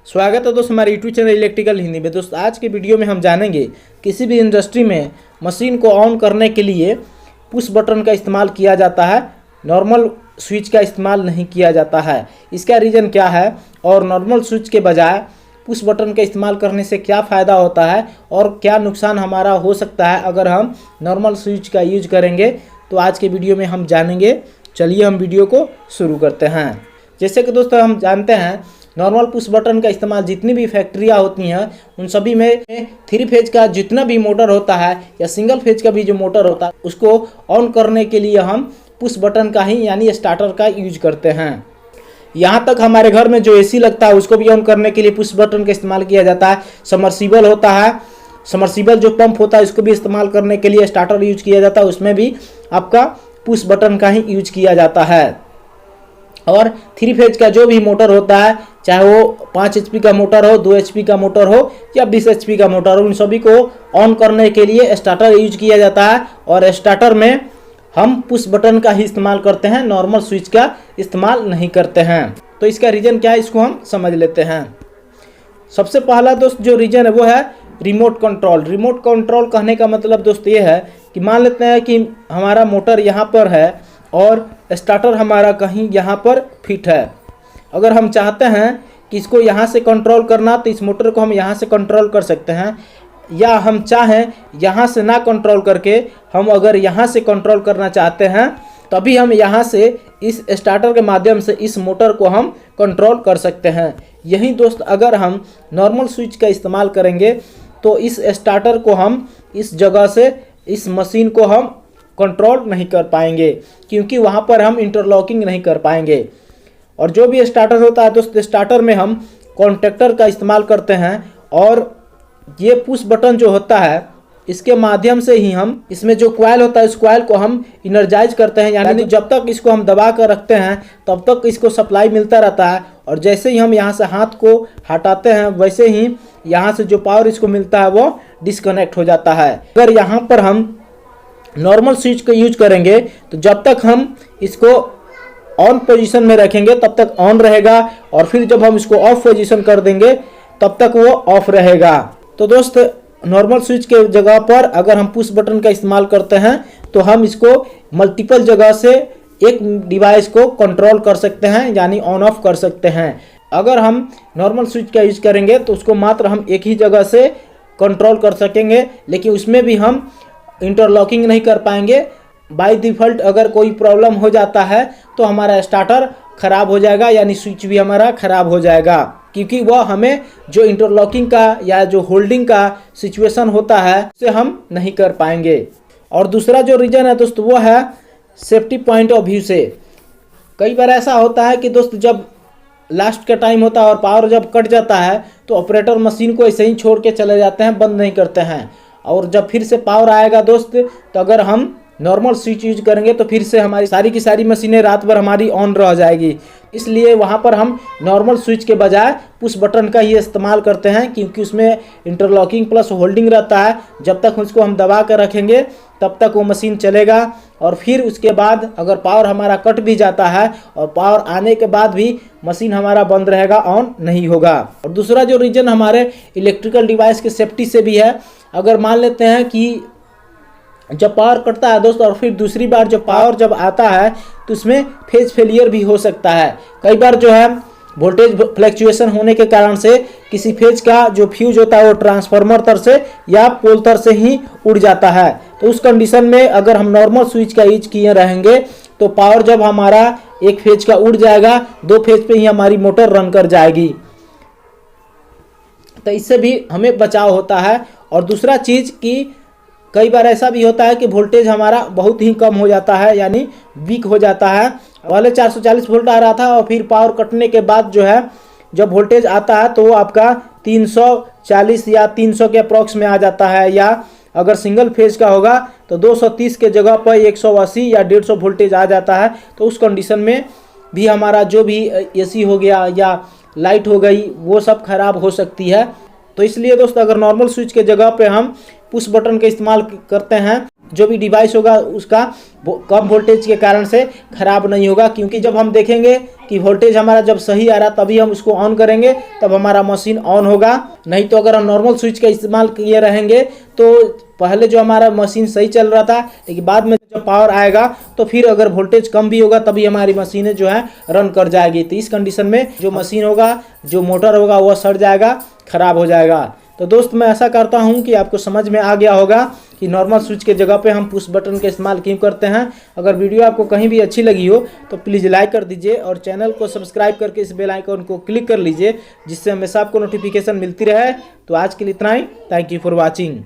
स्वागत है दोस्त हमारे यूट्यूब चैनल इलेक्ट्रिकल हिंदी में। दोस्त आज के वीडियो में हम जानेंगे किसी भी इंडस्ट्री में मशीन को ऑन करने के लिए पुश बटन का इस्तेमाल किया जाता है, नॉर्मल स्विच का इस्तेमाल नहीं किया जाता है। इसका रीज़न क्या है और नॉर्मल स्विच के बजाय पुश बटन का इस्तेमाल करने से क्या फ़ायदा होता है और क्या नुकसान हमारा हो सकता है अगर हम नॉर्मल स्विच का यूज करेंगे, तो आज के वीडियो में हम जानेंगे। चलिए हम वीडियो को शुरू करते हैं। जैसे कि दोस्तों हम जानते हैं नॉर्मल पुश बटन का इस्तेमाल जितनी भी फैक्ट्रियाँ होती हैं उन सभी में 3 फेज का जितना भी मोटर होता है या सिंगल फेज का भी जो मोटर होता है उसको ऑन करने के लिए हम पुश बटन का ही यानी स्टार्टर का यूज करते हैं। यहाँ तक हमारे घर में जो एसी लगता है उसको भी ऑन करने के लिए पुश बटन का इस्तेमाल किया जाता है। समर्सिबल होता है, समर्सिबल जो पंप होता है उसको भी इस्तेमाल करने के लिए स्टार्टर यूज किया जाता है, उसमें भी आपका पुश बटन का ही यूज किया जाता है। और 3 फेज का जो भी मोटर होता है, चाहे वो 5 HP का मोटर हो, 2 HP का मोटर हो या 20 HP का मोटर हो, उन सभी को ऑन करने के लिए स्टार्टर यूज किया जाता है। और स्टार्टर में हम पुश बटन का ही इस्तेमाल करते हैं, नॉर्मल स्विच का इस्तेमाल नहीं करते हैं। तो इसका रीज़न क्या है इसको हम समझ लेते हैं। सबसे पहला दोस्त जो रीज़न है वो है रिमोट कंट्रोल। रिमोट कंट्रोल कहने का मतलब दोस्त ये है कि मान लेते हैं कि हमारा मोटर यहाँ पर है और स्टार्टर हमारा कहीं यहाँ पर फिट है। अगर हम चाहते हैं कि इसको यहाँ से कंट्रोल करना तो इस मोटर को हम यहाँ से कंट्रोल कर सकते हैं, या हम चाहें यहाँ से ना कंट्रोल करके हम अगर यहाँ से कंट्रोल करना चाहते हैं तभी हम यहाँ से इस स्टार्टर के माध्यम से इस मोटर को हम कंट्रोल कर सकते हैं। यही दोस्त अगर हम नॉर्मल स्विच का इस्तेमाल करेंगे तो इस स्टार्टर को हम इस जगह से इस मशीन को हम कंट्रोल नहीं कर पाएंगे, क्योंकि वहाँ पर हम इंटरलॉकिंग नहीं कर पाएंगे। और जो भी स्टार्टर होता है दोस्त, स्टार्टर में हम कॉन्टैक्टर का इस्तेमाल करते हैं और ये पुश बटन जो होता है इसके माध्यम से ही हम इसमें जो कॉइल होता है उस कॉइल को हम इनर्जाइज करते हैं, यानी जब तक इसको हम दबा कर रखते हैं तब तक इसको सप्लाई मिलता रहता है। और जैसे ही हम यहाँ से हाथ को हटाते हैं वैसे ही यहाँ से जो पावर इसको मिलता है वो डिस्कनेक्ट हो जाता है। अगर यहाँ पर हम नॉर्मल स्विच का यूज करेंगे तो जब तक हम इसको ऑन पोजीशन में रखेंगे तब तक ऑन रहेगा, और फिर जब हम इसको ऑफ पोजीशन कर देंगे तब तक वो ऑफ रहेगा। तो दोस्त नॉर्मल स्विच के जगह पर अगर हम पुश बटन का इस्तेमाल करते हैं तो हम इसको मल्टीपल जगह से एक डिवाइस को कंट्रोल कर सकते हैं, यानी ऑन ऑफ कर सकते हैं। अगर हम नॉर्मल स्विच का यूज करेंगे तो उसको मात्र हम एक ही जगह से कंट्रोल कर सकेंगे, लेकिन उसमें भी हम इंटरलॉकिंग नहीं कर पाएंगे। बाय डिफ़ॉल्ट अगर कोई प्रॉब्लम हो जाता है तो हमारा स्टार्टर ख़राब हो जाएगा, यानी स्विच भी हमारा ख़राब हो जाएगा, क्योंकि वह हमें जो इंटरलॉकिंग का या जो होल्डिंग का सिचुएशन होता है उसे हम नहीं कर पाएंगे। और दूसरा जो रीज़न है दोस्त वो है सेफ्टी पॉइंट ऑफ व्यू से। कई बार ऐसा होता है कि दोस्त जब लास्ट का टाइम होता है और पावर जब कट जाता है तो ऑपरेटर मशीन को ऐसे ही छोड़ के चले जाते हैं, बंद नहीं करते हैं। और जब फिर से पावर आएगा दोस्त तो अगर हम नॉर्मल स्विच यूज करेंगे तो फिर से हमारी सारी की सारी मशीनें रात भर हमारी ऑन रह जाएगी। इसलिए वहाँ पर हम नॉर्मल स्विच के बजाय पुश बटन का ही इस्तेमाल करते हैं, क्योंकि उसमें इंटरलॉकिंग प्लस होल्डिंग रहता है। जब तक उसको हम दबा कर रखेंगे तब तक वो मशीन चलेगा, और फिर उसके बाद अगर पावर हमारा कट भी जाता है और पावर आने के बाद भी मशीन हमारा बंद रहेगा, ऑन नहीं होगा। और दूसरा जो रीज़न हमारे इलेक्ट्रिकल डिवाइस के सेफ्टी से भी है। अगर मान लेते हैं कि जब पावर कटता है दोस्त और फिर दूसरी बार जब पावर जब आता है तो उसमें फेज फेलियर भी हो सकता है। कई बार जो है वोल्टेज फ्लक्चुएशन होने के कारण से किसी फेज का जो फ्यूज होता है वो ट्रांसफार्मर तर से या पोल तर से ही उड़ जाता है। तो उस कंडीशन में अगर हम नॉर्मल स्विच का यूज किए रहेंगे तो पावर जब हमारा एक फेज का उड़ जाएगा 2 फेज पे ही हमारी मोटर रन कर जाएगी, तो इससे भी हमें बचाव होता है। और दूसरा चीज़ कि कई बार ऐसा भी होता है कि वोल्टेज हमारा बहुत ही कम हो जाता है, यानी वीक हो जाता है। पहले 440 वोल्ट आ रहा था और फिर पावर कटने के बाद जो है जब वोल्टेज आता है तो वो आपका 340 या 300 के अप्रॉक्स में आ जाता है, या अगर सिंगल फेज का होगा तो 230 के जगह पर 180 या 150 वोल्टेज आ जाता है। तो उस कंडीशन में भी हमारा जो भी एसी हो गया या लाइट हो गई वो सब खराब हो सकती है। तो इसलिए दोस्त अगर नॉर्मल स्विच के जगह पे हम पुश बटन का इस्तेमाल करते हैं जो भी डिवाइस होगा उसका कम वोल्टेज के कारण से ख़राब नहीं होगा, क्योंकि जब हम देखेंगे कि वोल्टेज हमारा जब सही आ रहा तभी हम उसको ऑन करेंगे, तब हमारा मशीन ऑन होगा। नहीं तो अगर हम नॉर्मल स्विच का इस्तेमाल किए रहेंगे तो पहले जो हमारा मशीन सही चल रहा था, लेकिन बाद में जब पावर आएगा तो फिर अगर वोल्टेज कम भी होगा तभी हमारी मशीनें जो है रन कर जाएगी। तो इस कंडीशन में जो मशीन होगा, जो मोटर होगा वह सड़ जाएगा, ख़राब हो जाएगा। तो दोस्त मैं ऐसा करता हूं कि आपको समझ में आ गया होगा कि नॉर्मल स्विच के जगह पे हम पुश बटन का इस्तेमाल क्यों करते हैं। अगर वीडियो आपको कहीं भी अच्छी लगी हो तो प्लीज़ लाइक कर दीजिए और चैनल को सब्सक्राइब करके इस बेल आइकन को क्लिक कर लीजिए, जिससे हमेशा आपको नोटिफिकेशन मिलती रहे। तो आज के लिए इतना ही। Thank you for watching.